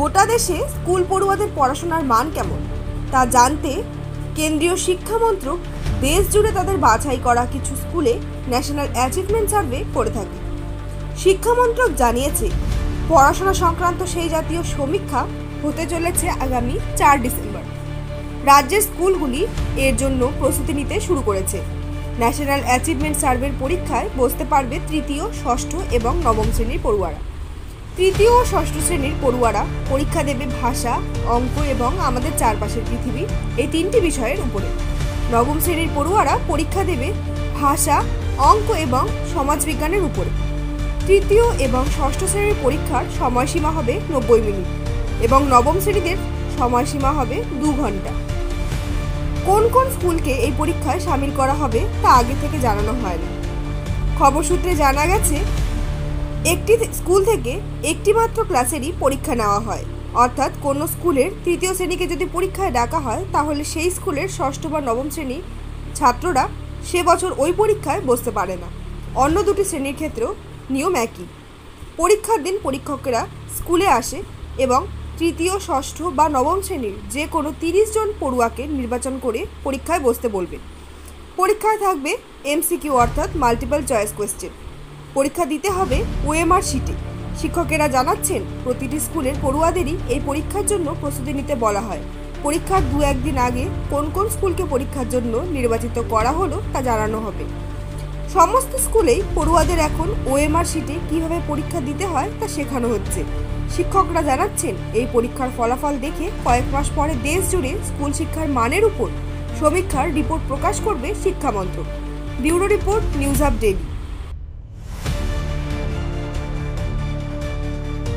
গোটা দেশে স্কুল পড়ুয়াদের পড়াশোনার মান কেমন তা জানতে কেন্দ্রীয় শিক্ষা মন্ত্রক দেশ জুড়ে তাদের বাছাই করা কিছু স্কুলে ন্যাশনাল অ্যাচিভমেন্ট সার্ভে করে থাকে। শিক্ষা মন্ত্রক জানিয়েছে, পড়াশোনা সংক্রান্ত সেই জাতীয় সমীক্ষা হতে চলেছে আগামী 4 ডিসেম্বর। রাজ্যের স্কুলগুলি এর জন্য প্রস্তুতি নিতে শুরু করেছে। ন্যাশনাল অ্যাচিভমেন্ট সার্ভের পরীক্ষায় বসতে পারবে তৃতীয়, ষষ্ঠ এবং নবম শ্রেণীর পড়ুয়ারা। তৃতীয় ও ষষ্ঠ শ্রেণীর পড়ুয়ারা পরীক্ষা দেবে ভাষা, অঙ্ক এবং আমাদের চারপাশের পৃথিবী এই 3টি বিষয়ের উপরে। নবম শ্রেণীর পড়ুয়ারা পরীক্ষা দেবে ভাষা, অঙ্ক এবং সমাজবিজ্ঞানের উপরে। তৃতীয় এবং ষষ্ঠ শ্রেণীর পরীক্ষার সময়সীমা হবে 90 মিনিট এবং নবম শ্রেণীদের সময়সীমা হবে 2 ঘন্টা। কোন কোন স্কুলকে এই পরীক্ষায় সামিল করা হবে তা আগে থেকে জানানো হয় না। খবর সূত্রে জানা গেছে, একটি স্কুল থেকে একটি মাত্র ক্লাসেরই পরীক্ষা নেওয়া হয়। অর্থাৎ কোনো স্কুলের তৃতীয় শ্রেণীকে যদি পরীক্ষায় ডাকা হয়, তাহলে সেই স্কুলের ষষ্ঠ বা নবম শ্রেণীর ছাত্ররা সে বছর ওই পরীক্ষায় বসতে পারে না। অন্য দুটি শ্রেণীর ক্ষেত্রেও নিয়ম একই। পরীক্ষার দিন পরীক্ষকেরা স্কুলে আসে এবং তৃতীয়, ষষ্ঠ বা নবম শ্রেণীর যে কোনো 30 জন পড়ুয়াকে নির্বাচন করে পরীক্ষায় বসতে বলবে। পরীক্ষায় থাকবে MCQ অর্থাৎ মাল্টিপল চয়েস কোয়েশ্চেন। পরীক্ষা দিতে হবে OMR শিটে। শিক্ষকেরা জানাচ্ছেন, প্রতিটি স্কুলের পড়ুয়াদেরই এই পরীক্ষার জন্য প্রস্তুতি নিতে বলা হয়। পরীক্ষার 2-1 দিন আগে কোন কোন স্কুলকে পরীক্ষার জন্য নির্বাচিত করা হলো তা জানানো হবে। সমস্ত স্কুলেই পড়ুয়াদের এখন OMR শিটে কীভাবে পরীক্ষা দিতে হয় তা শেখানো হচ্ছে। শিক্ষকরা জানাচ্ছেন, এই পরীক্ষার ফলাফল দেখে কয়েক মাস পরে দেশ জুড়ে স্কুল শিক্ষার মানের উপর সমীক্ষার রিপোর্ট প্রকাশ করবে শিক্ষা মন্ত্রক। Bureau report, news up daily.